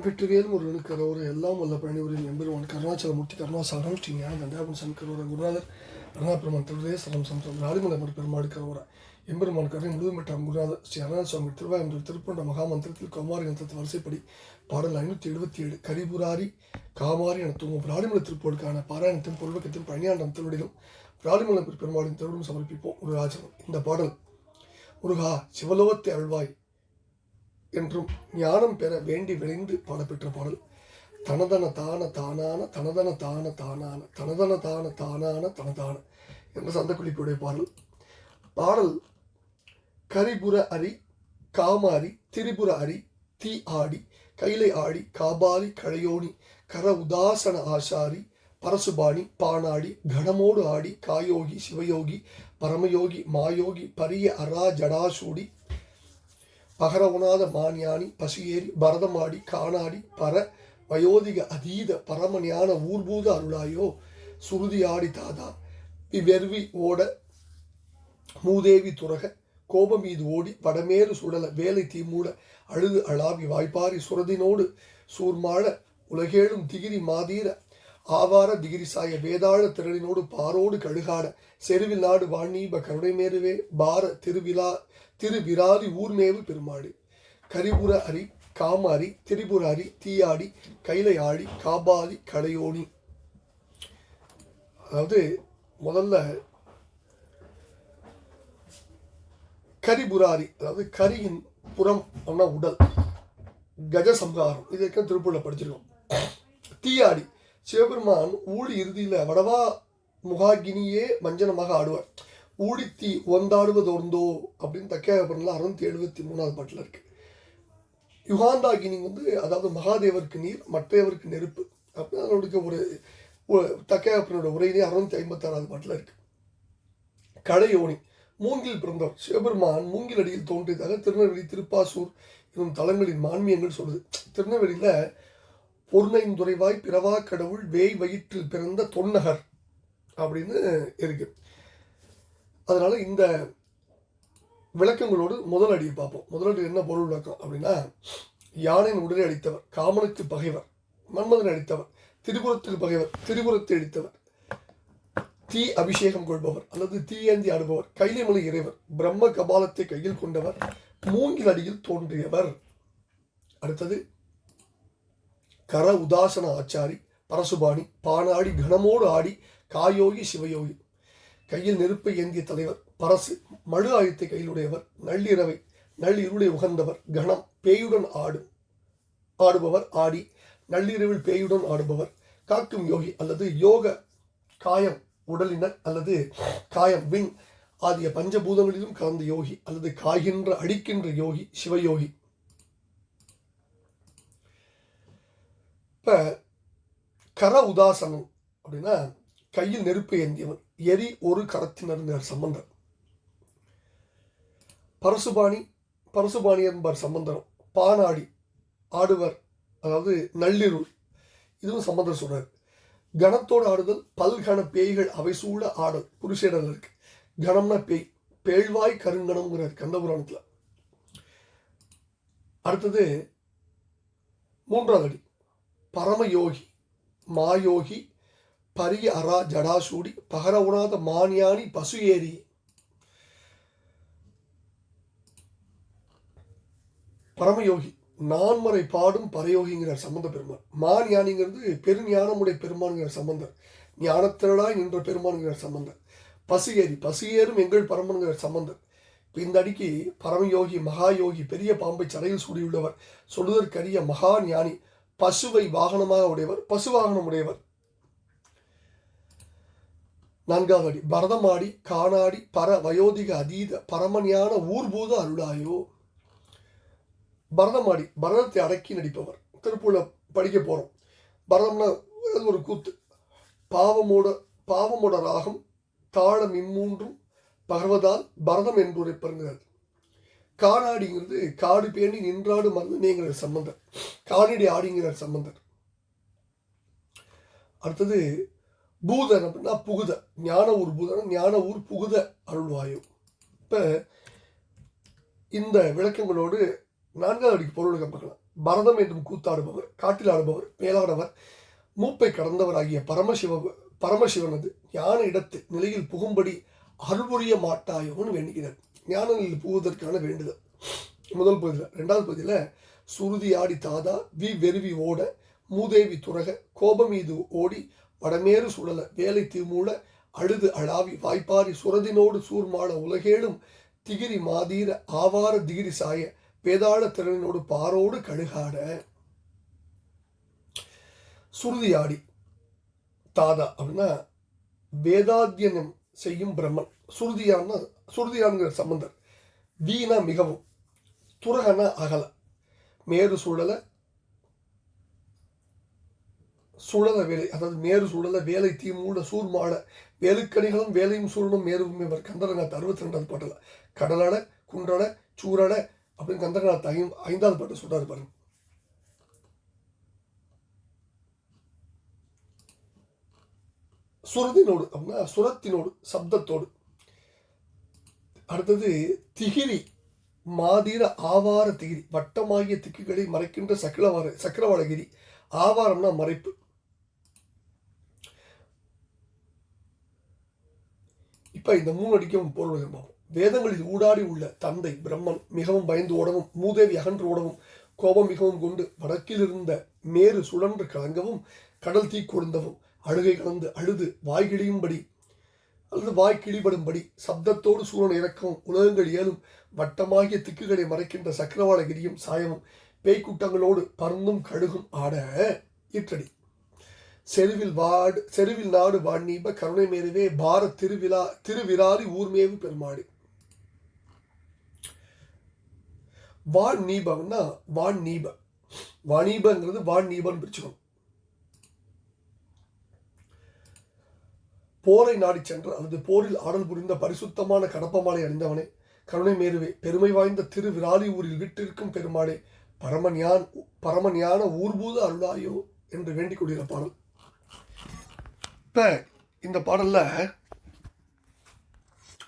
வெற்றிவேல் முருகனுக்கு கரோர எல்லாம் வல்ல பழனிவரின் எம்பெருமான் கருணாச்சலமூர்த்தி கருணாசாகரம் ஸ்ரீ ஞான தண்டாபன் சன் கரோர குருநாதர் அருணாபெருமான் திருவே சரம் சம்சம் ராடிமலமர் பெருமாள் கரோர எம்பெருமான் கருணை முழுவதும் பெற்றார் குருநாதர் ஸ்ரீ அருணாச்சல சுவாமி திருவாயம்பூர் திருப்பண்ட மகாமந்திரத்தில் கௌமாரி யந்திரத்தை வரிசைப்படி பாடல் 577 கரிபுராரி காமாரி என தூங்கும் ராடிமல திருப்போருக்கான பாராயணத்தின் பொருள்வக்கத்தின் பழனியாண்டம் திருவடியிலும் ராடிமலம் பெருமாளின் திருவிடும் சமர்ப்பிப்போம் முருகாச்சலம். இந்த பாடல் முருகா சிவலோகத்தை அழ்வாய் என்றும் ஞானம் பெற வேண்டி விளைந்து பாடப்பெற்ற பாடல். தனதன தான தானான தனதன தான தானான தனதன தான தானான தனதான என்ற சந்தக்குளிப்புடைய பாடல். பாடல் கரிபுர அரி காமாரி திரிபுர அரி தீ ஆடி கைலை ஆடி காபாலி கழையோனி கர உதாசன ஆசாரி பரசுபாணி பானாடி கணமோடு ஆடி காயோகி சிவயோகி பரமயோகி மாயோகி பரிய அரா ஜடாசூடி பகரவுனாத மாஞானி பசுயேறி பரதமாடி காணாடி பர வயோதிக அதீத பரமஞான ஊர்பூத அருளாயோ சுருதி ஆடி தாதா விவெர்வி ஓட மூதேவி துறக கோபமீது ஓடி வடமேறு சுடல வேலை தீமூட அழுது அளாவி வாய்ப்பாரி சுரதினோடு சூர்மாழ உலகேழும் திகிரி மாதீர ஆவார திகிரி சாய வேதாள திரளினோடு பாரோடு கழுகாட செருவில் நாடு வாணீப கருணைமேருவே பார திருவிராதி ஊர்மேவு பெருமாடு. கரிபுர அரி காமாரி திரிபுர அரி தீயாடி கைலை ஆடி காபாலி கடையோனி. அதாவது முதல்ல கரிபுராரி, அதாவது கரியின் புறம் அப்படின்னா உடல், கஜ சம்ஹாரம், இதற்கு திருப்பூர்ல படிச்சிருக்கோம். தீயாடி சிவபெருமான் ஊழி இறுதியில் வடவா முகாகினியே மஞ்சனமாக ஆடுவார். ஊழித்தீ ஒந்தாடுவதோர்ந்தோ அப்படின்னு தக்கையாபுரம்ல 673வது பாட்டில் இருக்கு. யுகாந்தாகினி அதாவது மகாதேவருக்கு நீர் மற்றவருக்கு நெருப்பு அப்படின்னு அதனுடைய ஒரு தக்கையாபுரனோட உரையிலே 656வது பாட்டில் இருக்கு. கடையோனி மூங்கில் பிறந்தவர் சிவபெருமான் மூங்கில் அடியில் தோன்றியதாக திருநெல்வேலி திருப்பாசூர் என்னும் தலங்களின் மான்மியங்கள் சொல்லுது. திருநெல்வேலியில பொருணைந்துறைவாய் பிறவா கடவுள் வேய் வயிற்றில் பிறந்த தொன்னகர் அப்படின்னு இருக்கு. அதனால இந்த விளக்கங்களோடு முதல் அடியை பார்ப்போம். முதலடி என்ன பொருள் விளக்கம் அப்படின்னா, யானையின் உடலை அடித்தவர், காமனுக்கு பகைவர், மன்மதனை அடித்தவர், திரிபுரத்துக்கு பகைவர், திரிபுரத்தை அடித்தவர், தீ அபிஷேகம் கொள்பவர் அல்லது தீயேந்தி ஆடுபவர், கைலைமலை இறைவர், பிரம்ம கபாலத்தை கையில் கொண்டவர், மூங்கில் அடியில் தோன்றியவர். அடுத்தது கர உதாசன ஆச்சாரி பரசுபாணி பானாடி கணமோடு ஆடி காயோகி சிவயோகி, கையில் நெருப்பை ஏந்திய தலைவர், பரசு மழு ஆயத்தை கையிலுடையவர், நள்ளிருளை உகந்தவர், கணம் பேயுடன் ஆடுபவர் ஆடி நள்ளிரவில் பேயுடன் ஆடுபவர், காக்கும் யோகி அல்லது யோக காயம் உடலினர் அல்லது காயம் விண் ஆகிய பஞ்சபூதங்களிலும் கலந்த யோகி அல்லது காய்கின்ற அடிக்கின்ற யோகி சிவயோகி. இப்ப கர உதாசனம் அப்படின்னா கையில் நெருப்பு ஏந்தியவன், எரி ஒரு கரத்தினர் சம்பந்தர். பரசுபாணி என்பவர் சம்பந்தரம். பானாடி ஆடுவர், அதாவது நள்ளிருள், இதுவும் சம்பந்தர் சொல்றார். கணத்தோடு ஆடுதல் பல்கண பேய்கள் அவை சூழ ஆடல் புருஷேடல் இருக்கு. கணம்னா பேய், பேழ்வாய் கருங்கணம்ங்கிறார் கந்தபுராணத்துல. அடுத்தது மூன்றாவது அடி பரமயோகி மாயோகி பரிய அரா ஜடாசூடி பகர உணாத மான்யானி பசு ஏரி. பரமயோகி நான்மறை பாடும் பரயோகிங்கிறார் சம்பந்த பெருமான். மான் யானிங்கிறது பெருஞானமுடைய பெருமான்கிறார் சம்பந்தர். ஞானத்திரளாய் நின்ற பெருமான்கிறார் சம்பந்தர். பசு ஏறும் எங்கள் பரமன்கிறார் சம்பந்தர். இந்த அடிக்கு பரமயோகி மகாயோகி பெரிய பாம்பை சடையில் சூடியுள்ளவர், சொல்லுதற்கரிய மகா ஞானி, பசுவை வாகனமாக உடையவர், பசு வாகனம் உடையவர். நான்காவது அடி பரதமாடி காணாடி பர வயோதிக அதீத பரமஞான ஊர்பூத அருளாயோ. பரதமாடி பரதத்தை அடக்கி நடிப்பவர். திருப்பூர்ல படிக்க போறோம். பரதம்னா ஒரு கூத்து. பாவமோட ராகம் தாளம் இம்மூன்றும் பகர்வதால் பரதம் என்று உரைப்பருங்கிறார். காணாடிங்கிறது காடு பேணி நின்றாடு மருந்தனேங்கிறார் சம்பந்தர். காணடி ஆடிங்கிறார் சம்பந்தர். அடுத்தது பூதன் அப்படின்னா புகுத, ஞான ஊர் பூதன், ஞான ஊர் புகுத அருள்வாயு. இப்ப இந்த விளக்கங்களோடு 4வது அடிக்கு பொருள் பார்க்கலாம். பரதம் என்றும் கூத்தாடுபவர், காட்டில் ஆடுபவர், மேலாடவர், மூப்பை கடந்தவர் ஆகிய பரமசிவனது ஞான இடத்து நிலையில் புகும்படி அருள்புரிய மாட்டாயோன்னு வேண்டுகிறார். ஞான நிலையில் புகுவதற்கான வேண்டுதல் முதல் பகுதியில். ரெண்டாவது பகுதியில் சுருதி ஆடி தாதா வெறுவி ஓட மூதேவி துறக கோபமீது ஓடி வடமேறு சுழல வேலை தீமூல அழுது அழாவி வாய்ப்பாரி சுரதினோடு சூர்மாள உலகேழும் திகிரி மாதீர ஆவார திகிரி சாய வேதாள திறனோடு பாரோடு கழுகாட. சுருதியாடி தாதா அப்படின்னா வேதாத்தியனம் செய்யும் பிரம்மன். சுருதியானுங்கிற சம்பந்தர். வீணா மிகவும், துறகன அகல, மேறு சுழல வேலை, அதாவது மேறு சுழல வேலை தீமூட சூர்மாள வேலுக்கணிகளும் வேலையும் சூழலும் மேருவும் இவர் கந்தரநாத் 62வது பாட்டில் கடலட குன்றட சூரட அப்படின்னு கந்தரநாத் 5வது பாட்டு சொல்றாரு பாருங்க. சுரதினோடு அப்படின்னா சுரத்தினோடு சப்தத்தோடு. அடுத்தது திகிரி மாதிர ஆவார திகிரி, வட்டமாகிய திக்குகளை மறைக்கின்ற சக்கரவாளகிரி. ஆவாரம்னா மறைப்பு. இப்ப இந்த 3 அடிக்கும் பொருள் பார்ப்போம். வேதங்களில் ஊடாடி உள்ள தந்தை பிரம்மன் மிகவும் பயந்து ஓடவும், மூதேவி அகன்று ஓடவும், கோபம் மிகவும் கொண்டு வடக்கில் இருந்த மேறு சுழன்று கலங்கவும், கடல் தீ கொழுந்தவும், அழுகை கலந்து அழுது வாய்கிழியும்படி அல்லது வாய்க்கிழிபடும்படி சப்தத்தோடு சூழன் இறக்கவும், உலகங்கள் ஏழும் வட்டமாகிய திக்குகளை மறைக்கின்ற சக்கரவாளகிரியும் சாயமும் பேய்க்கூட்டங்களோடு பருந்தும் கழுகும் ஆட. ஈற்றடி செருவில் நாடு வாண்ணீப கருணை மேருவே பார திருவிராரி ஊர்மேவு பெருமாடு. வாண்ணீபம்னா வாண்ணீப, வாணீபங்கிறது வாண்ணீபன் பிரிச்சுக்கணும். போரை நாடி சென்ற அல்லது போரில் ஆடல் புரிந்த பரிசுத்தமான கடப்பமாலை அணிந்தவனே, கருணை மேருவே, பெருமை வாய்ந்த திருவிராலி ஊரில் விட்டிருக்கும் பெருமாளே, பரமஞான ஊர்பூத அருளாயோ என்று வேண்டிக் கொள்கிற பாடல். இப்ப இந்த பாடல்ல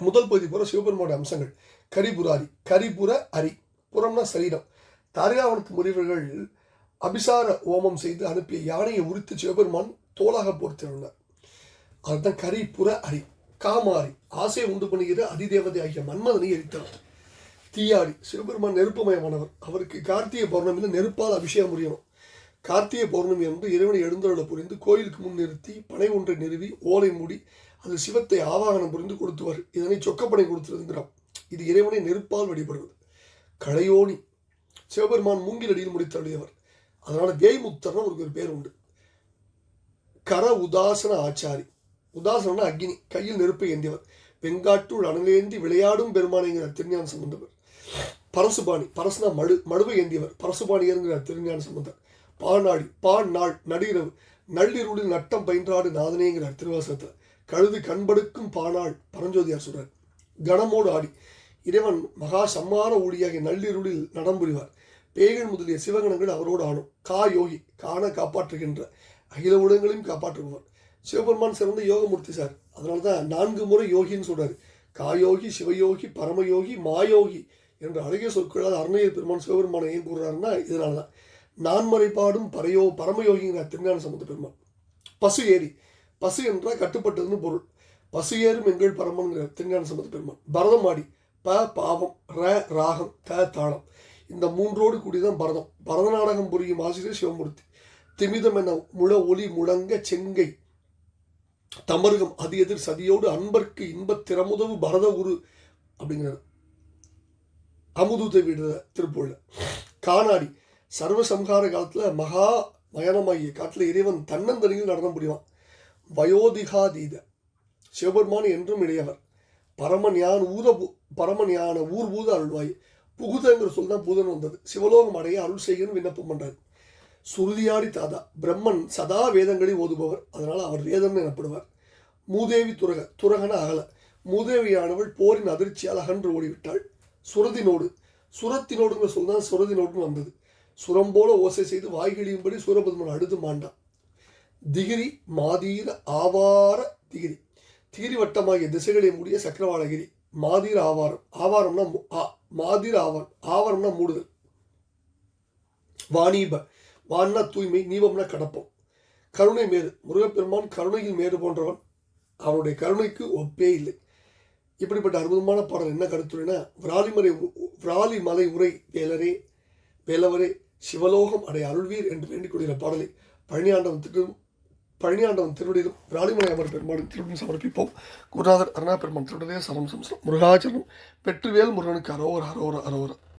முதல் பகுதி பூரா சிவபெருமானுடைய அம்சங்கள். கரிபுர அரி, புறம்னா சரீரம். தாரிகாவனத்து முனிவர்கள் அபிசார ஓமம் செய்து அனுப்பிய யானையை உரித்து சிவபெருமான் தோளாக பொறுத்திருந்தார். அதுதான் கரிபுர அரி. காமாரி, ஆசையை உண்டு பண்ணுகிற அதிதேவதை ஆகிய மன்மதனை எரித்தவர். தீயாடி, சிவபெருமான் நெருப்புமயமானவர். அவருக்கு கார்த்திகை பௌர்ணமியில் நெருப்பால் அபிஷேகம் புரியணும். கார்த்திகை பௌர்ணமி என்று இறைவனை எழுந்தருள புரிந்து கோயிலுக்கு முன் நிறுத்தி பனை ஒன்றை நிறுவி ஓலை மூடி அது சிவத்தை ஆவாகனம் புரிந்து கொடுத்துவார். இதனை சொக்கப்பனை கொடுத்துருங்கிறோம். இது இறைவனை நெருப்பால் வழிபடுவது. களையோனி, சிவபெருமான் மூங்கிலடியில் முடித்தள்ளியவர். அதனால வேய்முக்தர்னு அவருக்கு ஒரு பேர் உண்டு. கர உதாசன ஆச்சாரி, உதாசனா அக்னி, கையில் நெருப்பை ஏந்தியவர். வெங்காட்டுள் அனலேந்தி விளையாடும் பெருமானைங்கிற திருஞான சம்பந்தவர். பரசுபாணி, பரசுனா மடுவை ஏந்தியவர். பரசுபாணியருங்கிற திருஞான சம்பந்தர். பாநாடி, நாள் நடுஇரவு, நள்ளிருளில் நட்டம் பயின்றாடு நாதனேங்கிறார் திருவாசகத்தில். கழுது கண்படுக்கும் பாநாள் பரஞ்சோதியார் சொல்றார். கணமோடு ஆடி, இறைவன் மகா சம்மார ஊழியாகிய நள்ளிருளில் நடம் புரிவார். பேய்கள் முதலிய சிவகணங்கள் அவரோடு ஆடும். யோகி, காண காப்பாற்றுகின்ற அகில ஊடகங்களையும் காப்பாற்றுபவர். சிவபெருமான் சிறந்த யோகமூர்த்தி சார். அதனால தான் 4 முறை யோகின்னு சொல்றாரு. காயோகி, சிவயோகி, பரமயோகி, மாயோகி என்ற அழகிய சொற்களால் அருணையர் பெருமான் சிவபெருமானை ஏன் கூறுறாருன்னா இதனால தான். நான்மறை பாடும் பரமயோகிங்கிற திருஞான சம்பந்த பெருமான். பசு ஏறி, பசு என்றால் கட்டுப்பட்டதுன்னு பொருள். பசு ஏறும் எங்கள் பரமன்கிற திருஞான சம்பந்த பெருமான். பரதம் ஆடி, பாவம், ராகம், தாளம், இந்த 3ஓடு கூடிதான் பரதம். பரத நாடகம் புரியும் ஆசிரியர் சிவமூர்த்தி. திமிதம் என ஒளி முழங்க செங்கை தமருகம் அது எதிர் சதியோடு அன்பர்க்கு இன்பத் திறமுதவு பரத உரு அப்படிங்கிறார் அமுதூத்தை விடுற திருப்பூர்ல. காணாடி, சர்வசம்ஹார காலத்தில் மகா மயனமாகிய காட்டில் இறைவன் தன்னந்தனியில் நடனம் புரிவான். வயோதிகாதீத, சிவபெருமான் என்றும் இளையவர். பரமஞான ஊர்பூத அருள்வாய். புகுதங்கிற சொல் தான் பூதன் வந்தது. சிவலோகம் அடைய அருள் செய்யணும் விண்ணப்பம் பண்றாரு. சுருதியாடி தாதா, பிரம்மன் சதா வேதங்களை ஓதுபவர். அதனால அவர் வேதம் எனப்படுவார். மூதேவி துறகன அகல, மூதேவியானவள் போரின் அதிர்ச்சியால் அகன்று ஓடிவிட்டாள். சுரத்தினோடுங்கிற சொல் தான் சுரதினோடுன்னு வந்தது. சுரம் போல ஓசை செய்து வாய்கிழியும்படி சூரபத்மன் அழுது மாண்டான். திகிரி மாதீர ஆவார திகிரி, திகிரி வட்டமாகிய திசைகளை மூடிய சக்கரவாளகிரி. மாதிர ஆவாரம், ஆவாரம்னா மாதிர ஆவாரம்னா மூடுதல். வாணீப, வான்னா தூய்மை, நீபம்னா கடப்பம். கருணை மேரு, முருகப்பெருமான் கருணையில் மேரு போன்றவன். அவனுடைய கருணைக்கு ஒப்பே இல்லை. இப்படிப்பட்ட அற்புதமான பாடல் என்ன கருத்துரைனா, விராலிமலை உரை வேலரே வேலவரே சிவலோகம் அடைய அருள்வீர் என்று வேண்டிக் கொள்கிற பாடலை பழனியாண்டவன் திருவடியிலும் விராலிமலை அமர் பெருமாளின் திருவடியும் சமர்ப்பிப்போம். குருநாதர் அருணா பெருமான் திருவடியே சரம் சம்சம் முருகாச்சரணம். வெற்றிவேல் முருகனுக்கு அரோர அரோர அரோர.